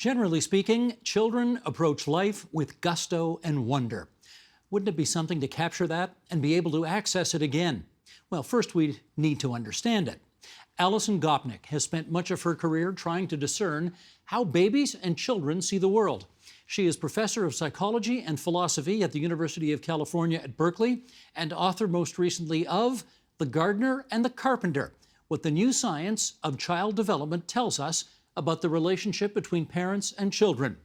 Generally speaking, children approach life with gusto and wonder. Wouldn't it be something to capture that and be able to access it again? Well, first we need to understand it. Alison Gopnik has spent much of her career trying to discern how babies and children see the world. She is professor of psychology and philosophy at the University of California at Berkeley and author most recently of The Gardener and the Carpenter, What the New Science of Child Development Tells Us about the relationship between parents and children.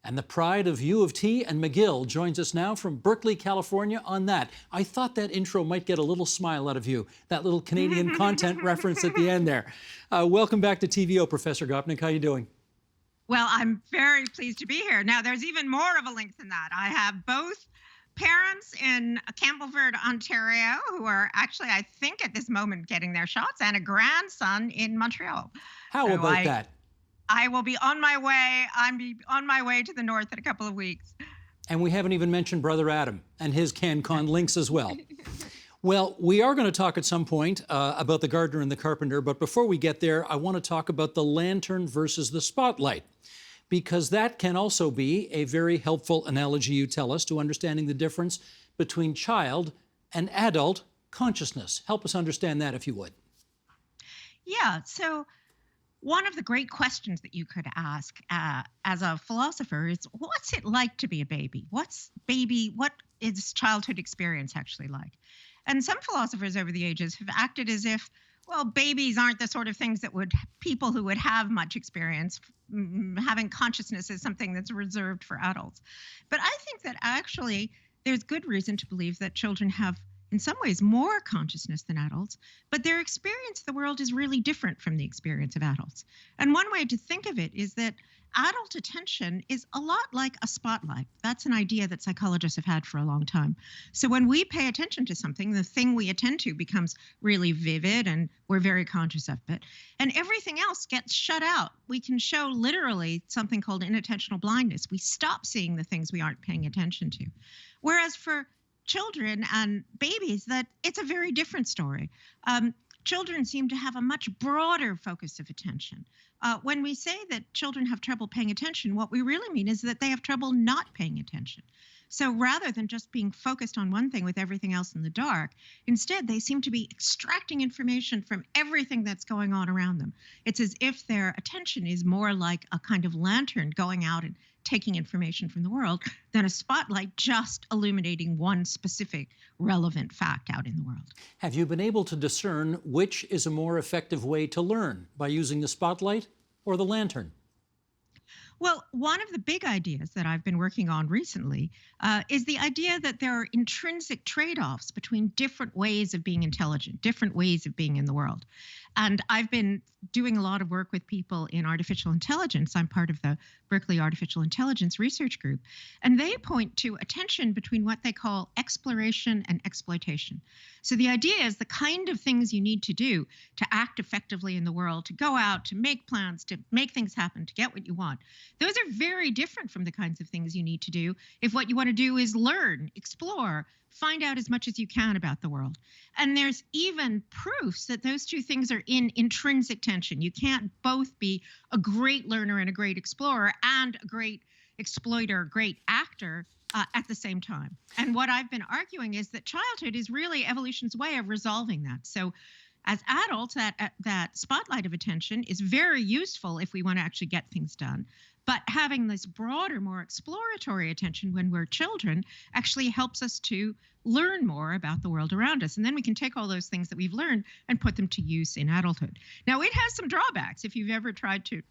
And the pride of U of T and McGill joins us now from Berkeley, California on that. I thought that intro might get a little smile out of you, that little Canadian content reference at the end there. Welcome back to TVO, Professor Gopnik. How are you doing? Well, I'm very pleased to be here. Now, there's even more of a link than that. I have both parents in Campbellford, Ontario, who are actually, I think at this moment, getting their shots, and a grandson in Montreal. How about that? I will be on my way. I'm on my way to the north in a couple of weeks. And we haven't even mentioned Brother Adam and his CanCon links as well. Well, we are going to talk at some point about the gardener and the carpenter, but before we get there, I want to talk about the lantern versus the spotlight, because that can also be a very helpful analogy, you tell us, to understanding the difference between child and adult consciousness. Help us understand that, if you would. Yeah, so one of the great questions that you could ask as a philosopher is, what's it like to be a baby? What is childhood experience actually like? And some philosophers over the ages have acted as if, well, babies aren't the sort of things that people who would have much experience, having consciousness is something that's reserved for adults. But I think that actually there's good reason to believe that children have in some ways more consciousness than adults, but their experience of the world is really different from the experience of adults. And one way to think of it is that adult attention is a lot like a spotlight. That's an idea that psychologists have had for a long time. So when we pay attention to something, the thing we attend to becomes really vivid and we're very conscious of it. And everything else gets shut out. We can show literally something called inattentional blindness. We stop seeing the things we aren't paying attention to. Whereas for children and babies, that it's a very different story. Children seem to have a much broader focus of attention. When we say that children have trouble paying attention, what we really mean is that they have trouble not paying attention. So rather than just being focused on one thing with everything else in the dark, instead they seem to be extracting information from everything that's going on around them. It's as if their attention is more like a kind of lantern going out and taking information from the world than a spotlight just illuminating one specific relevant fact out in the world. Have you been able to discern which is a more effective way to learn, by using the spotlight or the lantern? Well, one of the big ideas that I've been working on recently is the idea that there are intrinsic trade-offs between different ways of being intelligent, different ways of being in the world. And I've been doing a lot of work with people in artificial intelligence. I'm part of the Berkeley Artificial Intelligence Research Group. And they point to a tension between what they call exploration and exploitation. So the idea is the kind of things you need to do to act effectively in the world, to go out, to make plans, to make things happen, to get what you want. Those are very different from the kinds of things you need to do if what you want to do is learn, explore, find out as much as you can about the world. And there's even proofs that those two things are in intrinsic tension. You can't both be a great learner and a great explorer and a great exploiter, great actor at the same time. And what I've been arguing is that childhood is really evolution's way of resolving that. So as adults, that spotlight of attention is very useful if we want to actually get things done. But having this broader, more exploratory attention when we're children actually helps us to learn more about the world around us. And then we can take all those things that we've learned and put them to use in adulthood. Now, it has some drawbacks. If you've ever tried to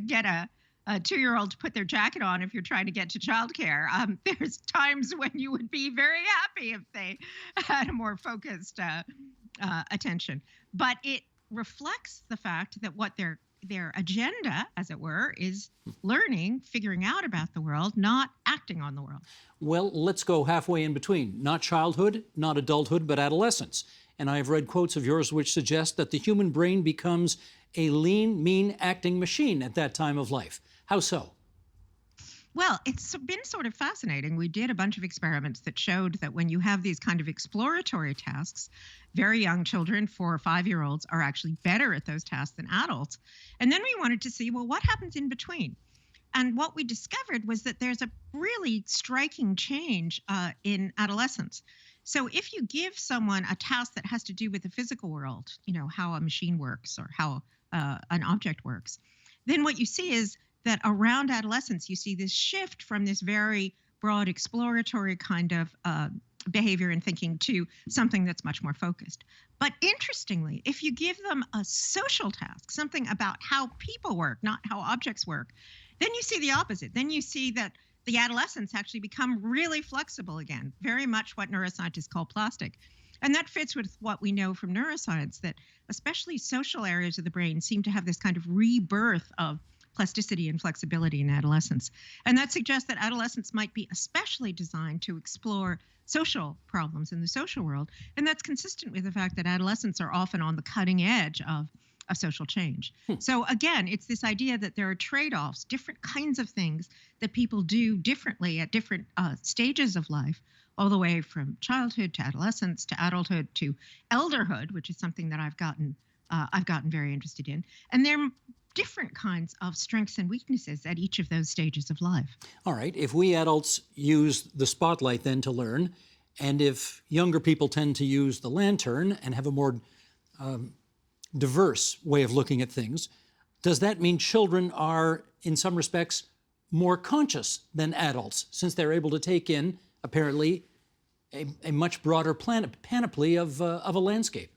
get a 2-year-old to put their jacket on if you're trying to get to childcare, there's times when you would be very happy if they had a more focused attention. But it reflects the fact that what their agenda, as it were, is learning, figuring out about the world, not acting on the world. Well, let's go halfway in between. Not childhood, not adulthood, but adolescence. And I've read quotes of yours which suggest that the human brain becomes a lean, mean acting machine at that time of life. How so? Well, it's been sort of fascinating. We did a bunch of experiments that showed that when you have these kind of exploratory tasks, very young children, 4 or 5 year olds, are actually better at those tasks than adults. And then we wanted to see, well, what happens in between? And what we discovered was that there's a really striking change in adolescence. So if you give someone a task that has to do with the physical world, how a machine works or how an object works, then what you see is that around adolescence, you see this shift from this very broad exploratory kind of behavior and thinking to something that's much more focused. But interestingly, if you give them a social task, something about how people work, not how objects work, then you see the opposite. Then you see that the adolescents actually become really flexible again, very much what neuroscientists call plastic. And that fits with what we know from neuroscience, that especially social areas of the brain seem to have this kind of rebirth of plasticity and flexibility in adolescence. And that suggests that adolescence might be especially designed to explore social problems in the social world. And that's consistent with the fact that adolescents are often on the cutting edge of social change. So again, it's this idea that there are trade-offs, different kinds of things that people do differently at different stages of life, all the way from childhood to adolescence to adulthood to elderhood, which is something that I've gotten very interested in. And there are different kinds of strengths and weaknesses at each of those stages of life. All right, if we adults use the spotlight then to learn, and if younger people tend to use the lantern and have a more diverse way of looking at things, does that mean children are, in some respects, more conscious than adults, since they're able to take in, apparently, a much broader panoply of a landscape?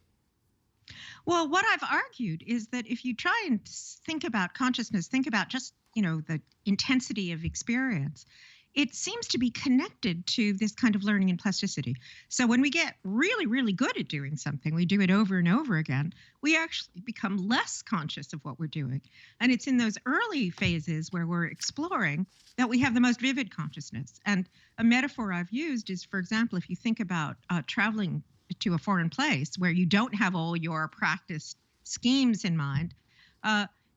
Well, what I've argued is that if you try and think about consciousness, think about just, the intensity of experience, it seems to be connected to this kind of learning and plasticity. So when we get really, really good at doing something, we do it over and over again, we actually become less conscious of what we're doing. And it's in those early phases where we're exploring that we have the most vivid consciousness. And a metaphor I've used is, for example, if you think about traveling to a foreign place where you don't have all your practice schemes in mind,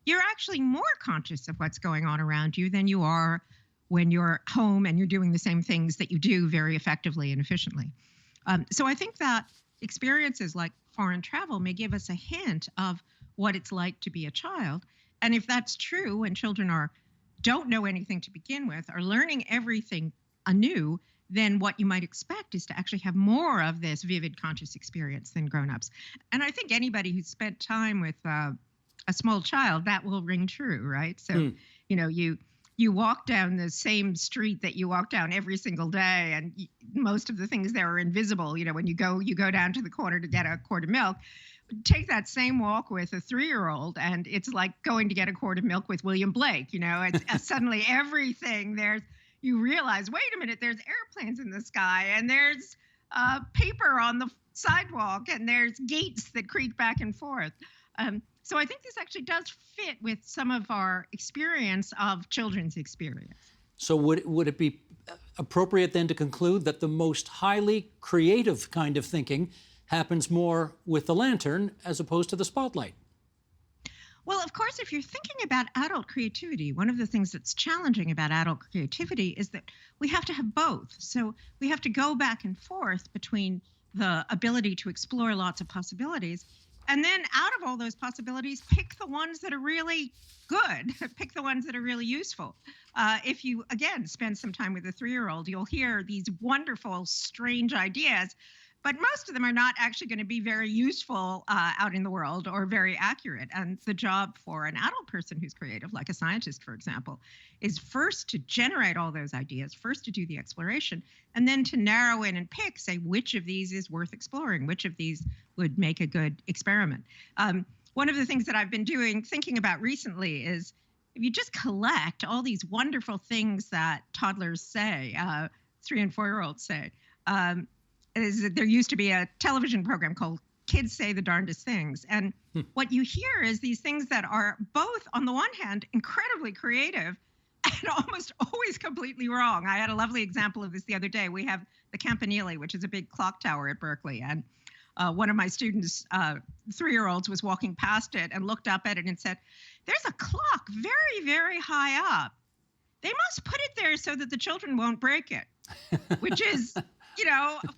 you're actually more conscious of what's going on around you than you are when you're home and you're doing the same things that you do very effectively and efficiently. So I think that experiences like foreign travel may give us a hint of what it's like to be a child. And if that's true, when children don't know anything to begin with, are learning everything anew, then what you might expect is to actually have more of this vivid conscious experience than grown-ups. And I think anybody who's spent time with a small child, that will ring true, right? So, you walk down the same street that you walk down every single day, and most of the things there are invisible. When you go down to the corner to get a quart of milk, take that same walk with a 3-year-old, and it's like going to get a quart of milk with William Blake. It's suddenly everything you realize, wait a minute, there's airplanes in the sky, and there's paper on the sidewalk, and there's gates that creak back and forth. So I think this actually does fit with some of our experience of children's experience. So would it be appropriate then to conclude that the most highly creative kind of thinking happens more with the lantern as opposed to the spotlight? Well, of course, if you're thinking about adult creativity, one of the things that's challenging about adult creativity is that we have to have both. So we have to go back and forth between the ability to explore lots of possibilities, and then out of all those possibilities, pick the ones that are really good, pick the ones that are really useful. If you, again, spend some time with a 3-year-old, you'll hear these wonderful, strange ideas, but most of them are not actually going to be very useful out in the world or very accurate. And the job for an adult person who's creative, like a scientist, for example, is first to generate all those ideas, first to do the exploration, and then to narrow in and pick, say, which of these is worth exploring, which of these would make a good experiment. One of the things that I've been thinking about recently is if you just collect all these wonderful things that toddlers say, 3 and 4-year-olds say, is that there used to be a television program called Kids Say the Darndest Things. And what you hear is these things that are both, on the one hand, incredibly creative and almost always completely wrong. I had a lovely example of this the other day. We have the Campanile, which is a big clock tower at Berkeley. And one of my students, 3-year-olds, was walking past it and looked up at it and said, "There's a clock very, very high up they must put it there so that the children won't break it, which is, of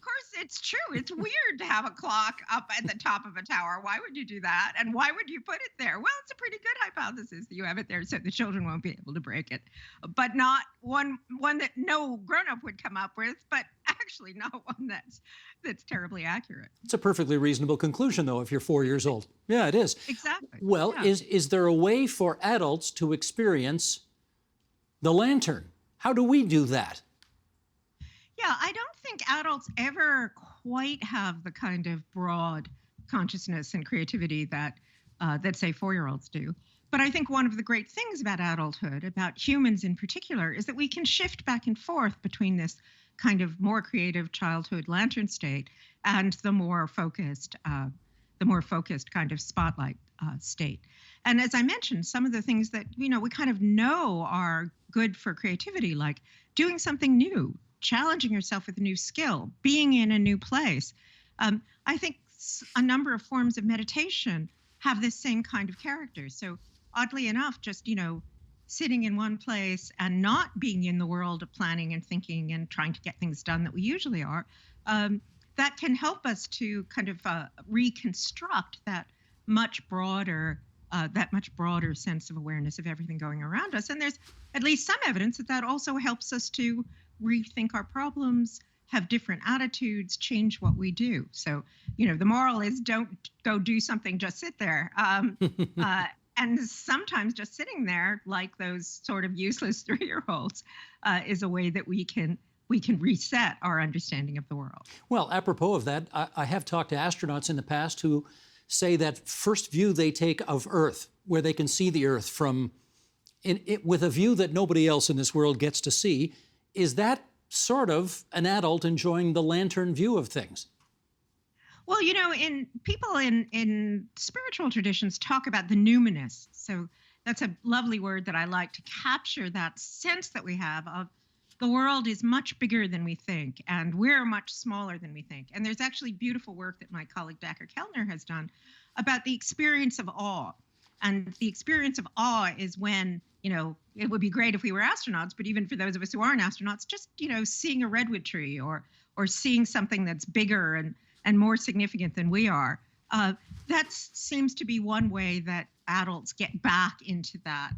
course it's true. It's weird to have a clock up at the top of a tower. Why would you do that? And why would you put it there? Well, it's a pretty good hypothesis that you have it there so the children won't be able to break it, but not one that no grown-up would come up with, but actually not one that's terribly accurate. It's a perfectly reasonable conclusion, though, if you're 4 years old. Yeah, it is. Exactly. Well, yeah. is there a way for adults to experience the lantern? How do we do that? Yeah, I don't think adults ever quite have the kind of broad consciousness and creativity that say 4-year-olds do. But I think one of the great things about adulthood, about humans in particular, is that we can shift back and forth between this kind of more creative childhood lantern state and the more focused kind of spotlight state. And as I mentioned, some of the things that we kind of know are good for creativity, like doing something new, challenging yourself with a new skill, being in a new place. I think a number of forms of meditation have this same kind of character. So oddly enough, just, sitting in one place and not being in the world of planning and thinking and trying to get things done that we usually are, that can help us to kind of reconstruct that much broader sense of awareness of everything going around us. And there's at least some evidence that also helps us to rethink our problems, have different attitudes, change what we do. So, the moral is don't go do something, just sit there. And sometimes just sitting there, like those sort of useless 3-year-olds, is a way that we can reset our understanding of the world. Well, apropos of that, I have talked to astronauts in the past who say that first view they take of Earth, where they can see the Earth with a view that nobody else in this world gets to see, is that sort of an adult enjoying the lantern view of things? Well, people in spiritual traditions talk about the numinous. So that's a lovely word that I like to capture that sense that we have of the world is much bigger than we think, and we're much smaller than we think. And there's actually beautiful work that my colleague Dacher Kellner has done about the experience of awe. And the experience of awe is when, it would be great if we were astronauts, but even for those of us who aren't astronauts, just, seeing a redwood tree or seeing something that's bigger and more significant than we are. That seems to be one way that adults get back into that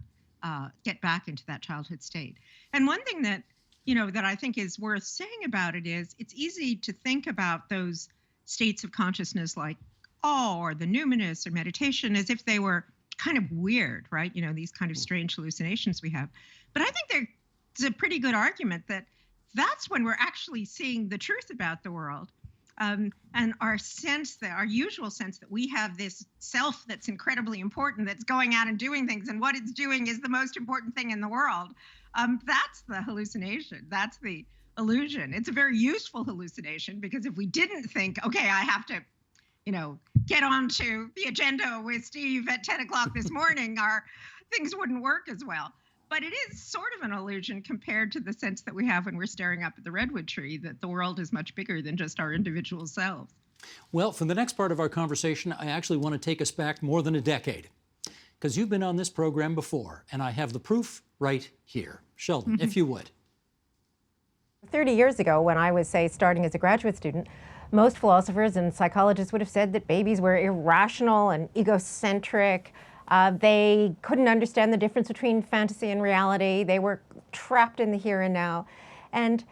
childhood state. And one thing that I think is worth saying about it is it's easy to think about those states of consciousness like awe or the numinous or meditation as if they were kind of weird, right? These kind of strange hallucinations we have. But I think there's a pretty good argument that that's when we're actually seeing the truth about the world. And our usual sense that we have this self that's incredibly important, that's going out and doing things, and what it's doing is the most important thing in the world. That's the hallucination. That's the illusion. It's a very useful hallucination because if we didn't think, okay, I have to, get onto the agenda with Steve at 10 o'clock this morning, our things wouldn't work as well. But it is sort of an illusion compared to the sense that we have when we're staring up at the redwood tree, that the world is much bigger than just our individual selves. Well, for the next part of our conversation, I actually want to take us back more than a decade, because you've been on this program before, and I have the proof right here. Sheldon, if you would. 30 years ago, when I was, say, starting as a graduate student, most philosophers and psychologists would have said that babies were irrational and egocentric. They couldn't understand the difference between fantasy and reality. They were trapped in the here and now. And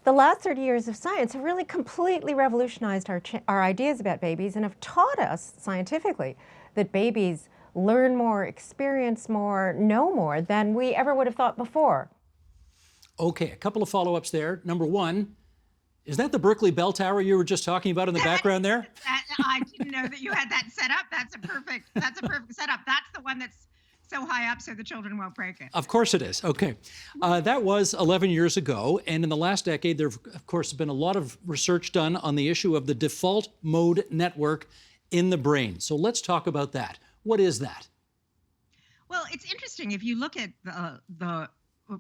the last 30 years of science have really completely revolutionized our ideas about babies and have taught us scientifically that babies learn more, experience more, know more than we ever would have thought before. Okay, a couple of follow-ups there. Number one, is that the Berkeley Bell Tower you were just talking about in the background there? I didn't know that you had that set up. That's a perfect setup. That's the one that's so high up so the children won't break it. Of course it is. Okay. That was 11 years ago. And in the last decade, there, of course, has been a lot of research done on the issue of the default mode network in the brain. So let's talk about that. What is that? Well, it's interesting. If you look at the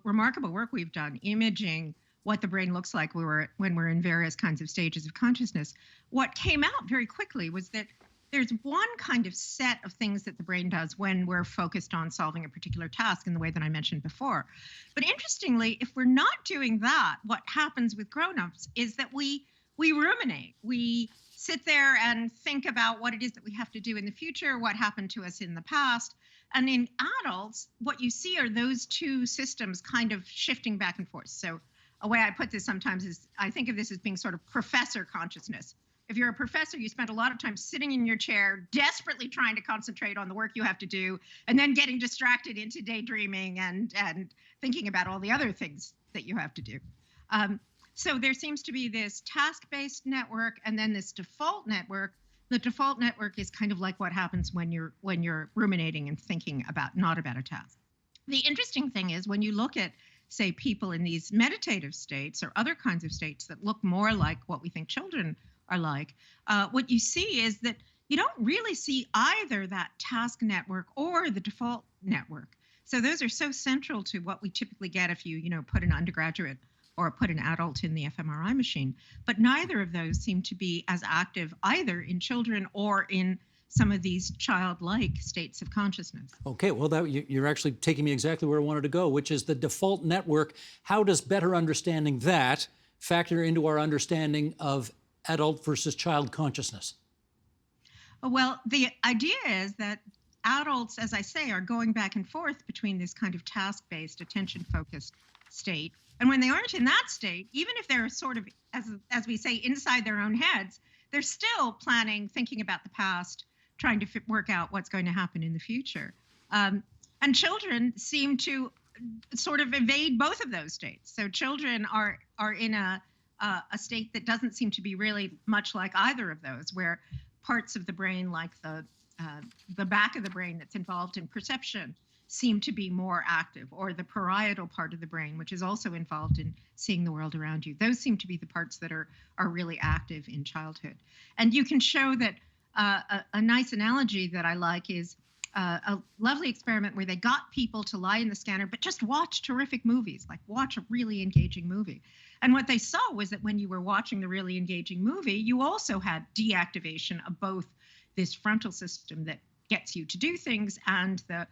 remarkable work we've done imaging what the brain looks like when we're in various kinds of stages of consciousness, what came out very quickly was that there's one kind of set of things that the brain does when we're focused on solving a particular task in the way that I mentioned before. But interestingly, if we're not doing that, what happens with grown-ups is that we ruminate. We sit there and think about what it is that we have to do in the future, what happened to us in the past. And in adults, what you see are those two systems kind of shifting back and forth. So a way I put this sometimes is I think of this as being sort of professor consciousness. If you're a professor, you spend a lot of time sitting in your chair, desperately trying to concentrate on the work you have to do, and then getting distracted into daydreaming and thinking about all the other things that you have to do. So there seems to be this task-based network and then this default network. The default network is kind of like what happens when you're ruminating and thinking about not about a task. The interesting thing is when you look at, say, people in these meditative states or other kinds of states that look more like what we think children are like, what you see is that you don't really see either that task network or the default network. So those are so central to what we typically get if you put an undergraduate or put an adult in the fMRI machine. But neither of those seem to be as active either in children or in some of these childlike states of consciousness. Okay, well, you're actually taking me exactly where I wanted to go, which is the default network. How does better understanding that factor into our understanding of adult versus child consciousness? Well, the idea is that adults, as I say, are going back and forth between this kind of task-based, attention-focused state. And when they aren't in that state, even if they're sort of, as we say, inside their own heads, they're still planning, thinking about the past, trying to work out what's going to happen in the future. And children seem to sort of evade both of those states. So children are in a state that doesn't seem to be really much like either of those, where parts of the brain, like the back of the brain that's involved in perception, seem to be more active, or the parietal part of the brain, which is also involved in seeing the world around you. Those seem to be the parts that are really active in childhood. And you can show that a nice analogy that I like is a lovely experiment where they got people to lie in the scanner, but just watch terrific movies, like watch a really engaging movie. And what they saw was that when you were watching the really engaging movie, you also had deactivation of both this frontal system that gets you to do things and the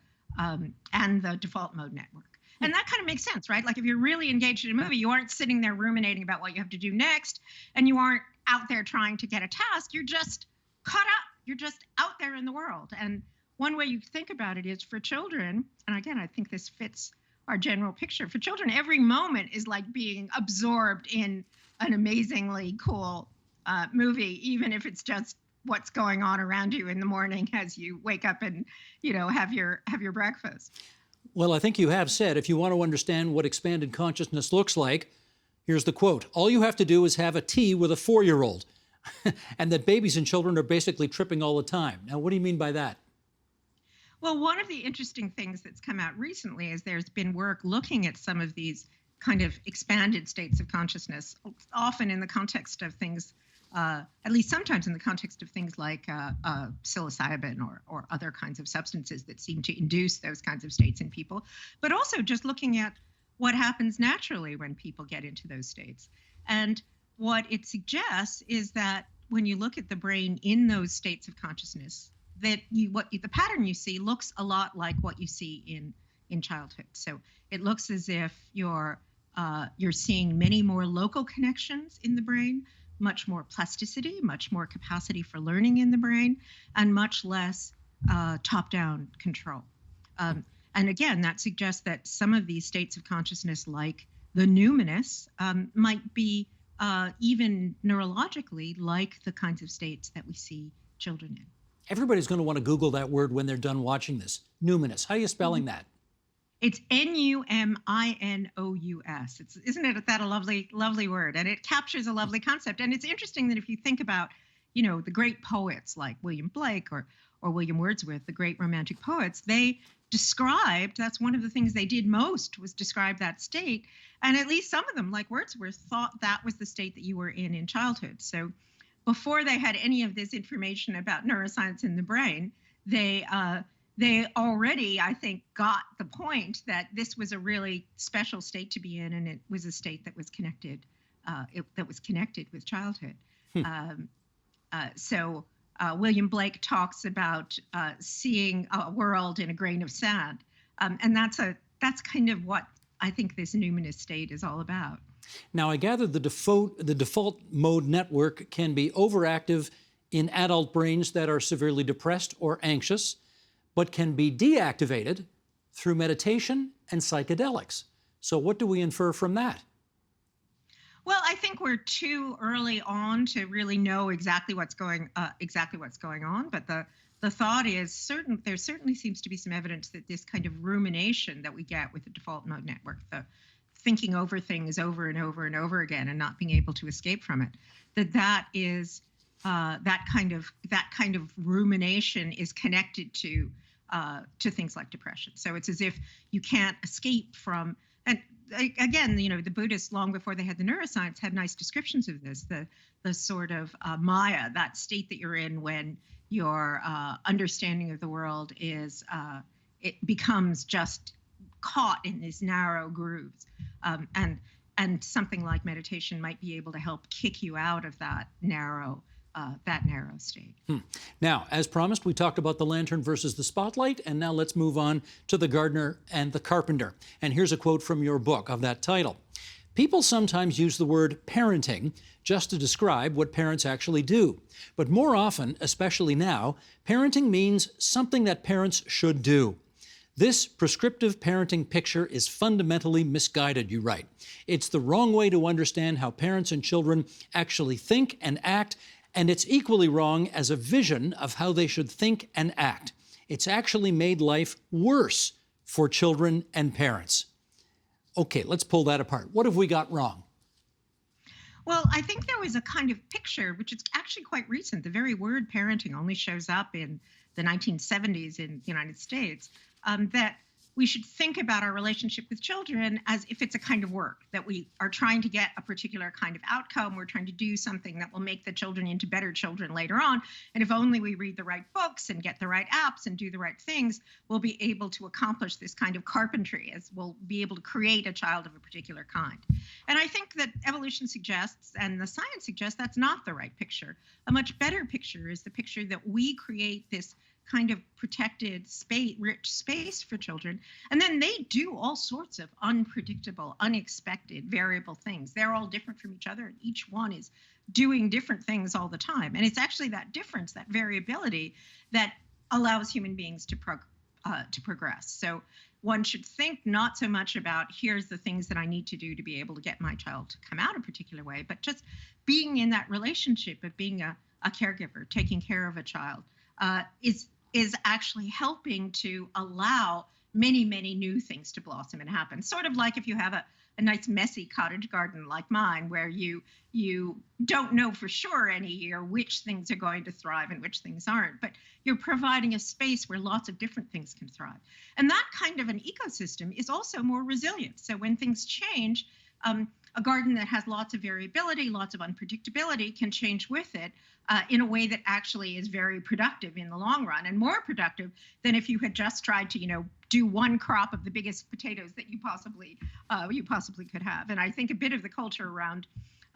default mode network. And that kind of makes sense, right? Like if you're really engaged in a movie, you aren't sitting there ruminating about what you have to do next, and you aren't out there trying to get a task. You're just caught up. You're just out there in the world. And one way you think about it is for children, and again, I think this fits our general picture. For children, every moment is like being absorbed in an amazingly cool movie, even if it's just what's going on around you in the morning as you wake up and have your breakfast. Well, I think you have said, if you want to understand what expanded consciousness looks like, here's the quote: all you have to do is have a tea with a 4-year-old, and that babies and children are basically tripping all the time. Now, what do you mean by that? Well, one of the interesting things that's come out recently is there's been work looking at some of these kind of expanded states of consciousness, often in the context of things, at least sometimes in the context of things like psilocybin or other kinds of substances that seem to induce those kinds of states in people, but also just looking at what happens naturally when people get into those states. And what it suggests is that when you look at the brain in those states of consciousness, that the pattern you see looks a lot like what you see in childhood. So it looks as if you're seeing many more local connections in the brain, much more plasticity, much more capacity for learning in the brain, and much less top-down control. And again, that suggests that some of these states of consciousness, like the numinous, might be even neurologically like the kinds of states that we see children in. Everybody's going to want to Google that word when they're done watching this. Numinous. How are you spelling that? It's Numinous. Isn't it that a lovely word? And it captures a lovely concept. And it's interesting that if you think about, the great poets like William Blake or William Wordsworth, the great romantic poets, they described, that's one of the things they did most, was describe that state. And at least some of them, like Wordsworth, thought that was the state that you were in childhood. So before they had any of this information about neuroscience in the brain, they already, I think, got the point that this was a really special state to be in, and it was a state that was connected, with childhood. So William Blake talks about seeing a world in a grain of sand, and that's kind of what I think this numinous state is all about. Now, I gather the default mode network can be overactive in adult brains that are severely depressed or anxious, but can be deactivated through meditation and psychedelics. So what do we infer from that? Well, I think we're too early on to really know exactly what's going on. But the thought is there certainly seems to be some evidence that this kind of rumination that we get with the default mode network, the thinking over things over and over and over again and not being able to escape from it, that is that kind of rumination is connected to things like depression. So it's as if you can't escape from. And again, the Buddhists, long before they had the neuroscience, had nice descriptions of this, the sort of Maya, that state that you're in when your understanding of the world is, it becomes just caught in these narrow grooves. And something like meditation might be able to help kick you out of that narrow state. Now, as promised, we talked about the lantern versus the spotlight, and now let's move on to the gardener and the carpenter. And here's a quote from your book of that title. People sometimes use the word parenting just to describe what parents actually do. But more often, especially now, parenting means something that parents should do. This prescriptive parenting picture is fundamentally misguided, you write. It's the wrong way to understand how parents and children actually think and act, and it's equally wrong as a vision of how they should think and act. It's actually made life worse for children and parents. Okay, let's pull that apart. What have we got wrong? Well, I think there was a kind of picture, which is actually quite recent. The very word parenting only shows up in the 1970s in the United States, that we should think about our relationship with children as if it's a kind of work, that we are trying to get a particular kind of outcome. We're trying to do something that will make the children into better children later on. And if only we read the right books and get the right apps and do the right things, we'll be able to accomplish this kind of carpentry, as we'll be able to create a child of a particular kind. And I think that evolution suggests, and the science suggests, that's not the right picture. A much better picture is the picture that we create this kind of protected space, rich space for children. And then they do all sorts of unpredictable, unexpected, variable things. They're all different from each other, and each one is doing different things all the time. And it's actually that difference, that variability, that allows human beings to progress. So one should think not so much about here's the things that I need to do to be able to get my child to come out a particular way, but just being in that relationship of being a caregiver, taking care of a child, is actually helping to allow many, many new things to blossom and happen. Sort of like if you have a nice messy cottage garden like mine, where you don't know for sure any year which things are going to thrive and which things aren't, but you're providing a space where lots of different things can thrive. And that kind of an ecosystem is also more resilient. So when things change, a garden that has lots of variability, lots of unpredictability can change with it in a way that actually is very productive in the long run, and more productive than if you had just tried to, do one crop of the biggest potatoes that you possibly could have. And I think a bit of the culture around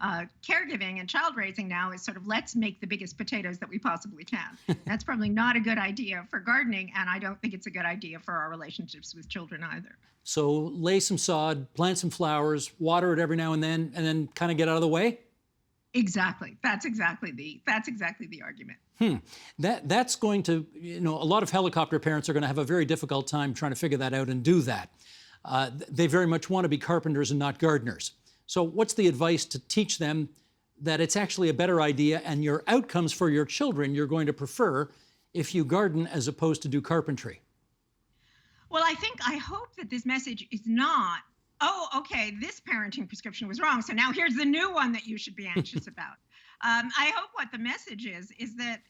caregiving and child raising now is sort of, let's make the biggest potatoes that we possibly can. That's probably not a good idea for gardening, and I don't think it's a good idea for our relationships with children either. So lay some sod, plant some flowers, water it every now and then kind of get out of the way? Exactly. That's exactly the argument. That's going to, a lot of helicopter parents are going to have a very difficult time trying to figure that out and do that. They very much want to be carpenters and not gardeners. So what's the advice to teach them that it's actually a better idea, and your outcomes for your children you're going to prefer if you garden as opposed to do carpentry? Well, I hope that this message is not, oh, okay, this parenting prescription was wrong, so now here's the new one that you should be anxious about. I hope what the message is that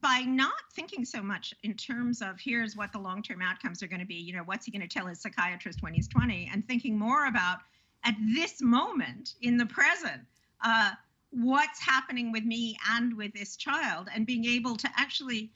by not thinking so much in terms of here's what the long-term outcomes are going to be, what's he going to tell his psychiatrist when he's 20, and thinking more about at this moment in the present, what's happening with me and with this child, and being able to actually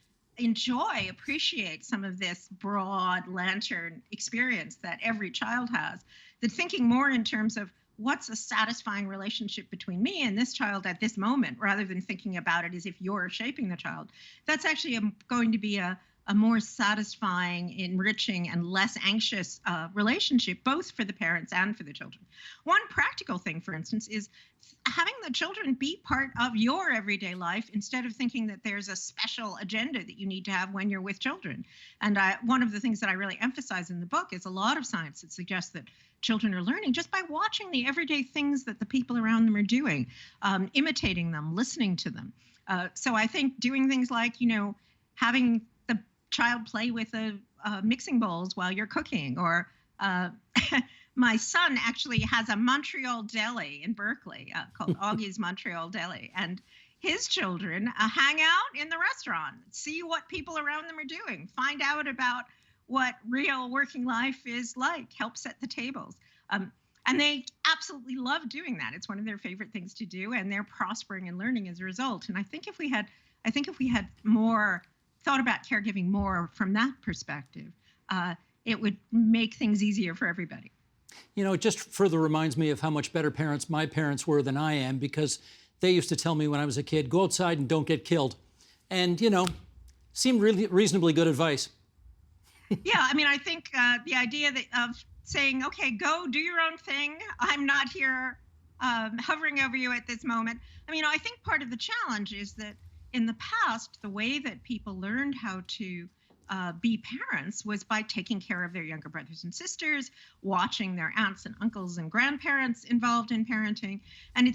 appreciate some of this broad lantern experience that every child has, that thinking more in terms of what's a satisfying relationship between me and this child at this moment, rather than thinking about it as if you're shaping the child. That's actually going to be a more satisfying, enriching, and less anxious relationship, both for the parents and for the children. One practical thing, for instance, is having the children be part of your everyday life instead of thinking that there's a special agenda that you need to have when you're with children. And one of the things that I really emphasize in the book is a lot of science that suggests that children are learning just by watching the everyday things that the people around them are doing, imitating them, listening to them. So I think doing things like, having the child play with mixing bowls while you're cooking, or my son actually has a Montreal deli in Berkeley called Augie's Montreal Deli, and his children hang out in the restaurant, see what people around them are doing, find out about what real working life is like, help set the tables. And they absolutely love doing that. It's one of their favorite things to do, and they're prospering and learning as a result. And I think if we had more thought about caregiving more from that perspective, it would make things easier for everybody. It just further reminds me of how much better parents my parents were than I am, because they used to tell me when I was a kid, go outside and don't get killed. And, seemed really reasonably good advice. Yeah, I think the idea of saying, okay, go do your own thing. I'm not here hovering over you at this moment. I think part of the challenge is that in the past, the way that people learned how to be parents was by taking care of their younger brothers and sisters, watching their aunts and uncles and grandparents involved in parenting. And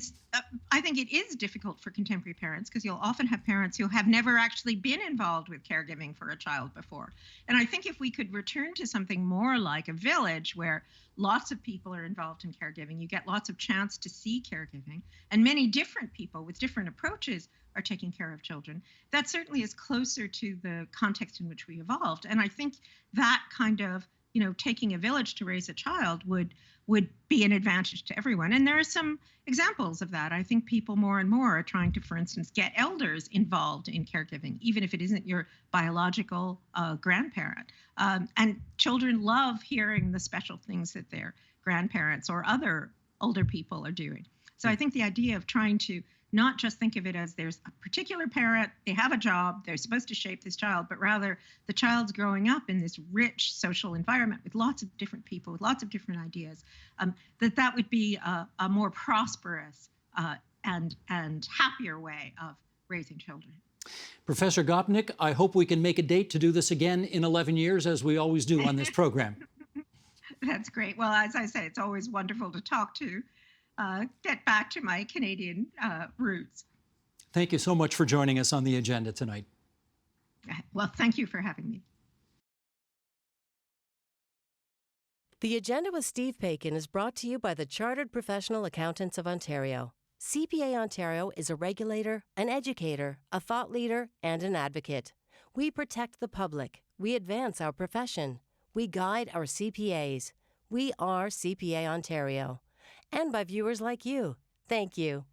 I think it is difficult for contemporary parents, because you'll often have parents who have never actually been involved with caregiving for a child before. And I think if we could return to something more like a village where lots of people are involved in caregiving, you get lots of chance to see caregiving, and many different people with different approaches are taking care of children, that certainly is closer to the context in which we evolved. And I think that kind of, taking a village to raise a child would be an advantage to everyone. And there are some examples of that. I think people more and more are trying to, for instance, get elders involved in caregiving, even if it isn't your biological grandparent. And children love hearing the special things that their grandparents or other older people are doing. So I think the idea of trying to not just think of it as there's a particular parent, they have a job, they're supposed to shape this child, but rather the child's growing up in this rich social environment with lots of different people, with lots of different ideas, that would be a more prosperous and happier way of raising children. Professor Gopnik, I hope we can make a date to do this again in 11 years, as we always do on this program. That's great. Well, as I say, it's always wonderful to talk to. Get back to my Canadian roots. Thank you so much for joining us on the agenda tonight. Well, thank you for having me. The Agenda with Steve Paikin is brought to you by the Chartered Professional Accountants of Ontario. CPA Ontario is a regulator, an educator, a thought leader, and an advocate. We protect the public. We advance our profession. We guide our CPAs. We are CPA Ontario. And by viewers like you. Thank you.